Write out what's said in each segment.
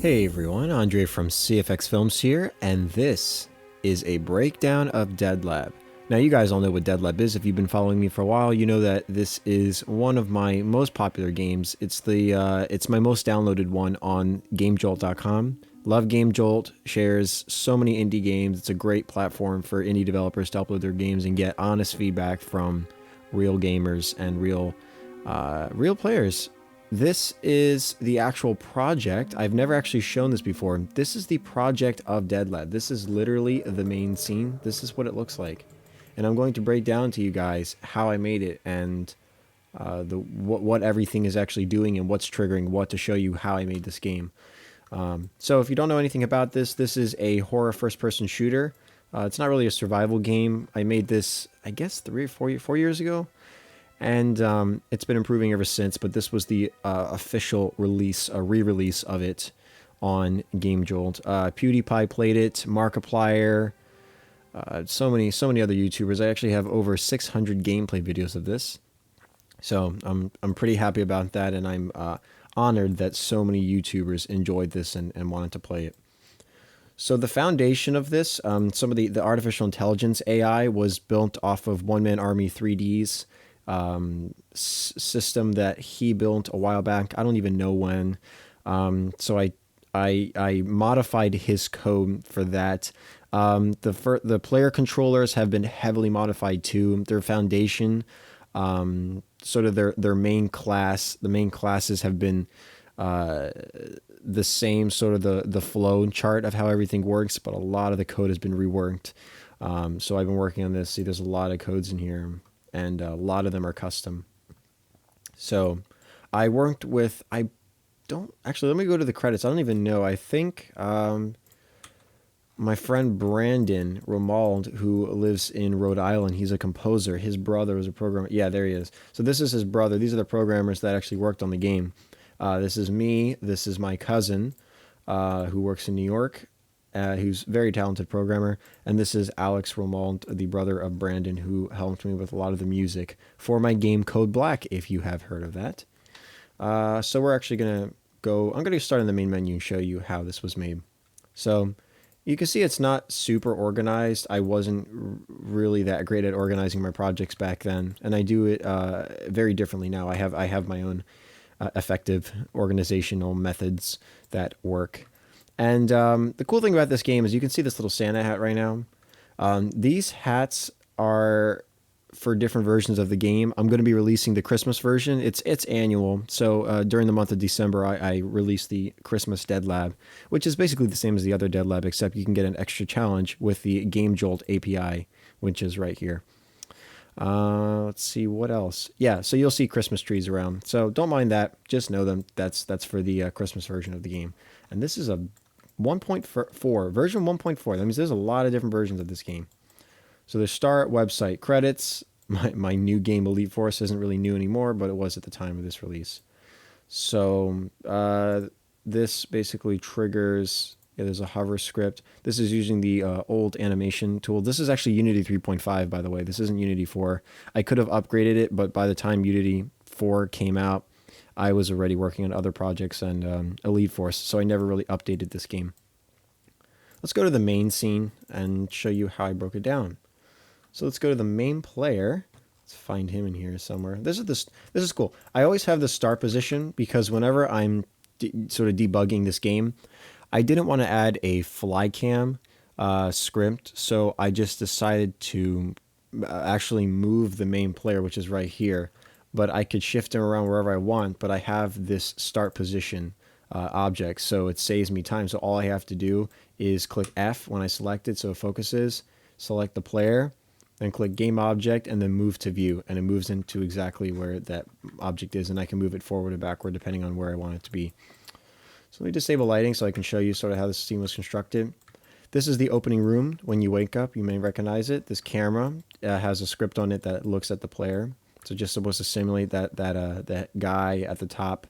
Hey everyone, Andre from CFX Films here, and this is a breakdown of Dead Lab. Now you guys all know what Dead Lab is. If you've been following me for a while, you know that this is one of my most popular games. It's my most downloaded one on GameJolt.com. Love GameJolt, shares so many indie games. It's a great platform for indie developers to upload their games and get honest feedback from real gamers and real players. This is the actual project. I've never actually shown this before. This is the project of Dead Lab. This is literally the main scene. This is what it looks like. And I'm going to break down to you guys how I made it and what everything is actually doing and what's triggering what to show you how I made this game. So if you don't know anything about this, this is a horror first-person shooter. It's not really a survival game. I made this, I guess, 3 or 4 years ago. And it's been improving ever since, but this was the official release, a re-release of it on GameJolt. PewDiePie played it, Markiplier, so many other YouTubers. I actually have over 600 gameplay videos of this, so I'm pretty happy about that, and I'm honored that so many YouTubers enjoyed this and wanted to play it. So the foundation of this, some of the artificial intelligence AI was built off of One Man Army 3D's system that he built a while back. I don't even know when. So I modified his code for that. The player controllers have been heavily modified too. Their foundation, sort of their main class. The main classes have been the same, sort of the flow chart of how everything works, but a lot of the code has been reworked. So I've been working on this. See, there's a lot of codes in here, and a lot of them are custom. So I worked with, I don't, actually, let me go to the credits. I don't even know. I think my friend Brandon Romald, who lives in Rhode Island, he's a composer. His brother was a programmer. Yeah, there he is. So this is his brother. These are the programmers that actually worked on the game. This is me. This is my cousin, who works in New York. Who's a very talented programmer, and this is Alex Romald, the brother of Brandon, who helped me with a lot of the music for my game Code Black, if you have heard of that. So we're actually going to I'm going to start in the main menu and show you how this was made. So you can see it's not super organized. I wasn't really that great at organizing my projects back then, and I do it very differently now. I have my own effective organizational methods that work. And the cool thing about this game is you can see this little Santa hat right now. These hats are for different versions of the game. I'm going to be releasing the Christmas version. It's annual. So during the month of December, I released the Christmas Dead Lab, which is basically the same as the other Dead Lab, except you can get an extra challenge with the GameJolt API, which is right here. Let's see what else. Yeah, so you'll see Christmas trees around. So don't mind that. Just know them. That's for the Christmas version of the game. And this is a 1.4, version 1.4. That means there's a lot of different versions of this game. So the start, website, credits. My new game, Elite Force, isn't really new anymore, but it was at the time of this release. So this basically triggers, there's a hover script. This is using the old animation tool. This is actually Unity 3.5, by the way. This isn't Unity 4. I could have upgraded it, but by the time Unity 4 came out, I was already working on other projects and Elite Force, so I never really updated this game. Let's go to the main scene and show you how I broke it down. So let's go to the main player. Let's find him in here somewhere. This is cool. I always have the start position because whenever I'm sort of debugging this game, I didn't want to add a fly cam script, so I just decided to actually move the main player, which is right here. But I could shift him around wherever I want, but I have this start position object, so it saves me time. So all I have to do is click F when I select it, so it focuses, select the player, then click Game Object, and then move to View, and it moves into exactly where that object is, and I can move it forward or backward depending on where I want it to be. So let me disable lighting so I can show you sort of how this scene was constructed. This is the opening room. When you wake up, you may recognize it. This camera has a script on it that looks at the player. So just supposed to simulate that guy at the top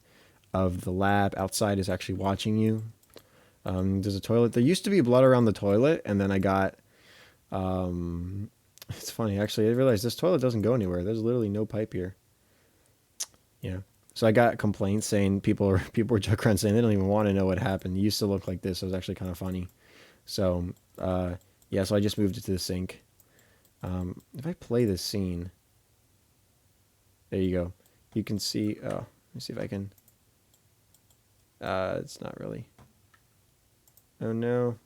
of the lab outside is actually watching you. There's a toilet. There used to be blood around the toilet, and then I got... it's funny, actually. I realized this toilet doesn't go anywhere. There's literally no pipe here. Yeah. So I got complaints saying people were joking around saying they don't even want to know what happened. It used to look like this. It was actually kind of funny. So yeah, so I just moved it to the sink. If I play this scene, there you go. You can see. Oh, let me see if I can. It's not really. Oh no.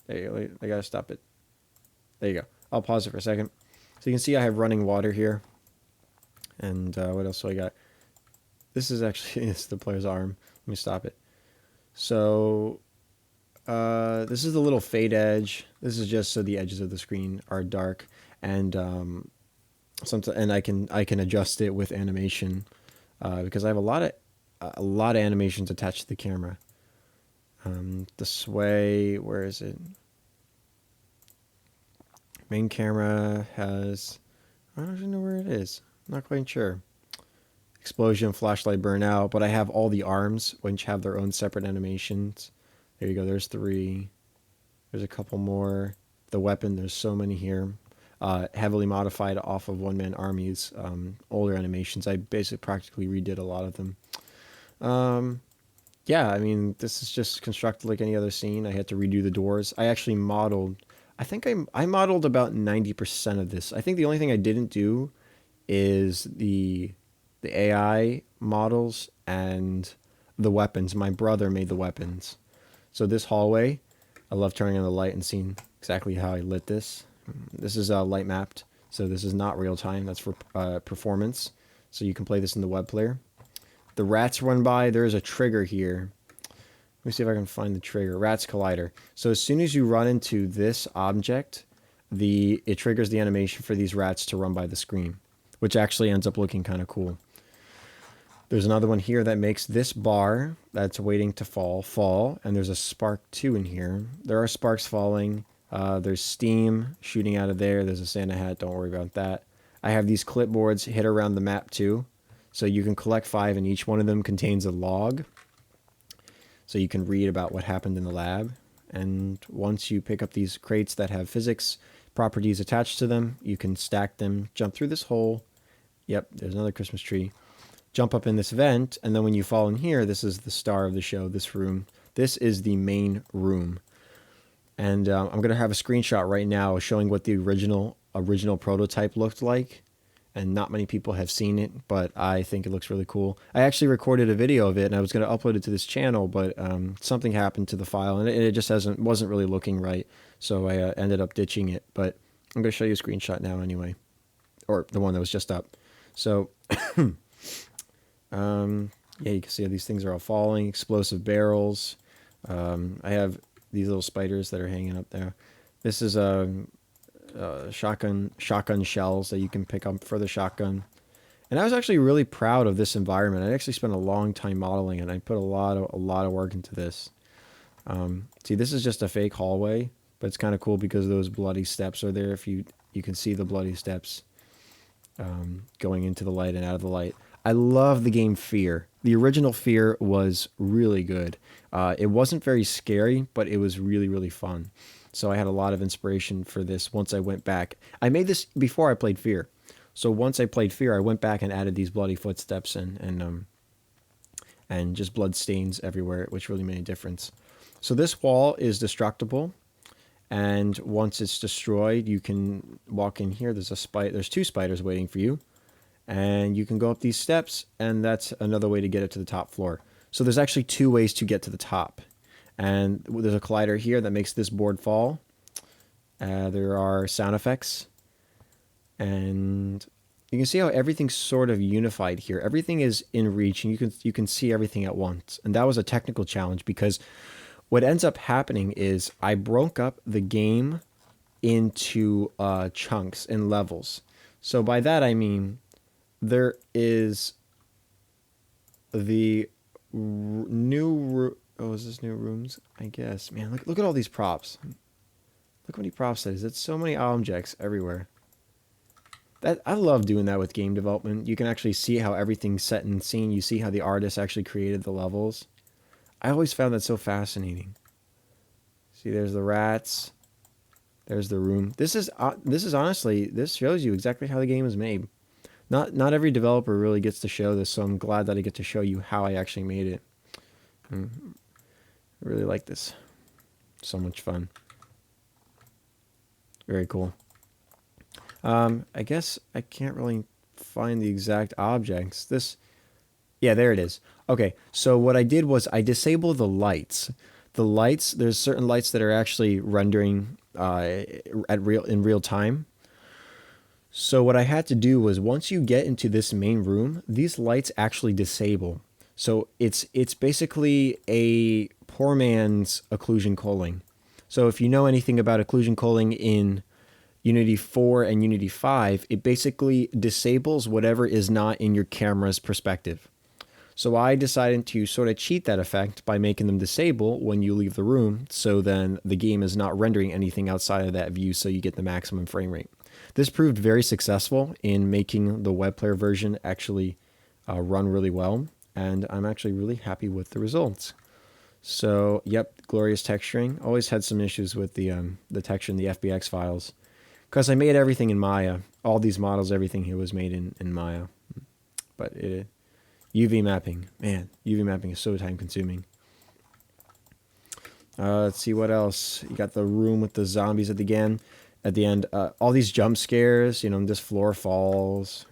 There you go. I gotta stop it. There you go. I'll pause it for a second. So you can see I have running water here. And what else do I got? This is actually it's the player's arm. Let me stop it. So this is the little fade edge. This is just so the edges of the screen are dark, and and I can adjust it with animation because I have a lot of animations attached to the camera. The sway, where is it? Main camera has, I don't even know where it is. I'm not quite sure. Explosion, flashlight, burnout, but I have all the arms, which have their own separate animations. There you go, there's 3. There's a couple more. The weapon, there's so many here. Heavily modified off of One Man Army's older animations. I basically practically redid a lot of them. Yeah, I mean, this is just constructed like any other scene. I had to redo the doors. I actually modeled, I think I modeled about 90% of this. I think the only thing I didn't do is the AI models and the weapons. My brother made the weapons. So this hallway, I love turning on the light and seeing exactly how I lit this. This is light mapped, so this is not real time. That's for performance. So you can play this in the web player. The rats run by. There is a trigger here. Let me see if I can find the trigger. Rats Collider. So as soon as you run into this object, it triggers the animation for these rats to run by the screen, which actually ends up looking kind of cool. There's another one here that makes this bar that's waiting to fall, and there's a spark 2 in here. There are sparks falling. There's steam shooting out of there. There's a Santa hat. Don't worry about that. I have these clipboards hid around the map too. So you can collect 5, and each one of them contains a log. So you can read about what happened in the lab. And once you pick up these crates that have physics properties attached to them, you can stack them, jump through this hole. Yep, there's another Christmas tree. Jump up in this vent, and then when you fall in here, this is the star of the show, this room. This is the main room. And I'm going to have a screenshot right now showing what the original prototype looked like. And not many people have seen it, but I think it looks really cool. I actually recorded a video of it, and I was going to upload it to this channel, but something happened to the file, and it just wasn't really looking right. So I ended up ditching it. But I'm going to show you a screenshot now anyway, or the one that was just up. So yeah, you can see how these things are all falling. Explosive barrels. I have these little spiders that are hanging up there. This is shotgun shells that you can pick up for the shotgun. And I was actually really proud of this environment. I actually spent a long time modeling it. I put a lot of work into this. See, this is just a fake hallway, but it's kind of cool because those bloody steps are there. If you can see the bloody steps going into the light and out of the light. I love the game Fear. The original Fear was really good. It wasn't very scary, but it was really, really fun. So I had a lot of inspiration for this once I went back. I made this before I played Fear. So once I played Fear, I went back and added these bloody footsteps and just blood stains everywhere, which really made a difference. So this wall is destructible. And once it's destroyed, you can walk in here. There's 2 spiders waiting for you. And you can go up these steps, and that's another way to get it to the top floor. So there's actually 2 ways to get to the top. And there's a collider here that makes this board fall. There are sound effects. And you can see how everything's sort of unified here. Everything is in reach, and you can see everything at once. And that was a technical challenge because what ends up happening is I broke up the game into chunks and levels. So by that I mean there is the new is this new rooms? I guess. Man, look at all these props. Look how many props that is. That's so many objects everywhere. I love doing that with game development. You can actually see how everything's set in scene. You see how the artist actually created the levels. I always found that so fascinating. See, there's the rats. There's the room. This is honestly, this shows you exactly how the game is made. Not every developer really gets to show this, so I'm glad that I get to show you how I actually made it. I really like this. So much fun. Very cool. I guess I can't really find the exact objects. Yeah, there it is. Okay, so what I did was I disabled the lights. The lights, there's certain lights that are actually rendering in real time. So what I had to do was once you get into this main room, these lights actually disable. So it's basically a poor man's occlusion culling. So if you know anything about occlusion culling in Unity 4 and Unity 5, it basically disables whatever is not in your camera's perspective. So I decided to sort of cheat that effect by making them disable when you leave the room, so then the game is not rendering anything outside of that view, so you get the maximum frame rate. This proved very successful in making the web player version actually run really well, and I'm actually really happy with the results. So, yep, glorious texturing. Always had some issues with the texture in the FBX files, because I made everything in Maya. All these models, everything here was made in Maya. But UV mapping, man, UV mapping is so time consuming. Let's see what else. You got the room with the zombies at the end. All these jump scares, this floor falls.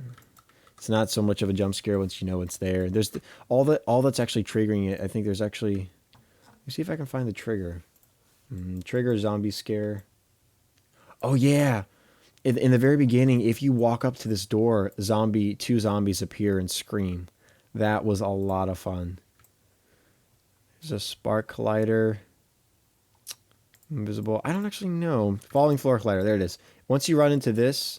It's not so much of a jump scare once you know it's there. There's all that's actually triggering it. I think there's actually, let me see if I can find the trigger. Trigger zombie scare. Oh yeah. In the very beginning, if you walk up to this door, two zombies appear and scream. That was a lot of fun. There's a spark collider. Invisible. I don't actually know. Falling floor collider. There it is. Once you run into this,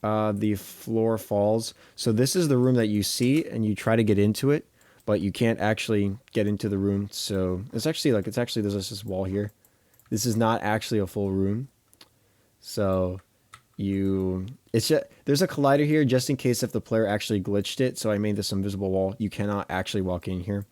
the floor falls. So this is the room that you see, and you try to get into it, but you can't actually get into the room. So there's this wall here. This is not actually a full room. So there's a collider here just in case if the player actually glitched it. So I made this invisible wall. You cannot actually walk in here,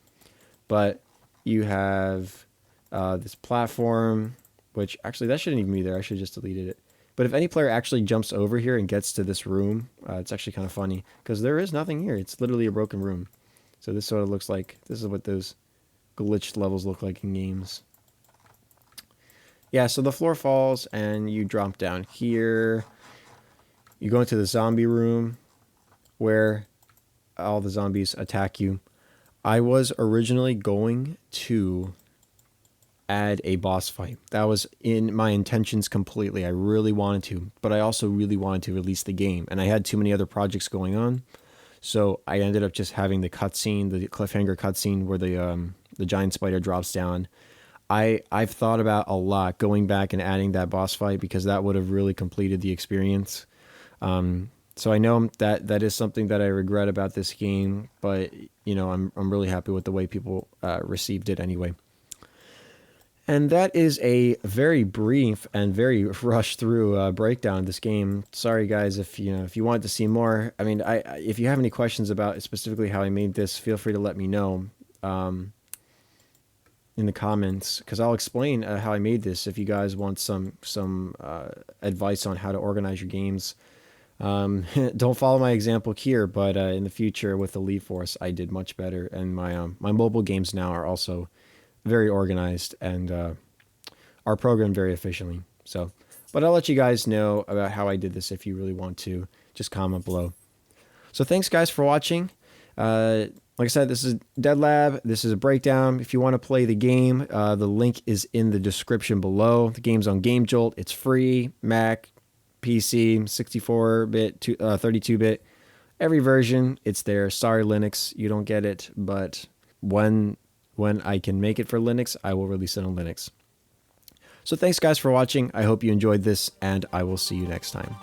but you have this platform, which actually that shouldn't even be there. I should have just deleted it. But if any player actually jumps over here and gets to this room, it's actually kind of funny because there is nothing here. It's literally a broken room. So this sort of looks like, this is what those glitched levels look like in games. Yeah, so the floor falls and you drop down here. You go into the zombie room where all the zombies attack you. I was originally going to add a boss fight. That was in my intentions completely. I really wanted to, but I also really wanted to release the game, and I had too many other projects going on. So I ended up just having the cutscene, the cliffhanger cutscene where the giant spider drops down. I've thought about a lot going back and adding that boss fight because that would have really completed the experience. So I know that is something that I regret about this game, but I'm really happy with the way people received it anyway. And that is a very brief and very rushed through breakdown of this game. Sorry guys if you wanted to see more. I mean, if you have any questions about specifically how I made this, feel free to let me know in the comments, because I'll explain how I made this if you guys want some advice on how to organize your games. Don't follow my example here, but in the future with Elite Force, I did much better, and my mobile games now are also very organized and are programmed very efficiently. So, but I'll let you guys know about how I did this if you really want to. Just comment below. So thanks guys for watching. Like I said, this is Dead Lab. This is a breakdown. If you want to play the game, the link is in the description below. The game's on GameJolt. It's free. Mac, PC, 64-bit, 32-bit. Every version, it's there. Sorry, Linux, you don't get it. But when I can make it for Linux, I will release it on Linux. So thanks, guys, for watching. I hope you enjoyed this, and I will see you next time.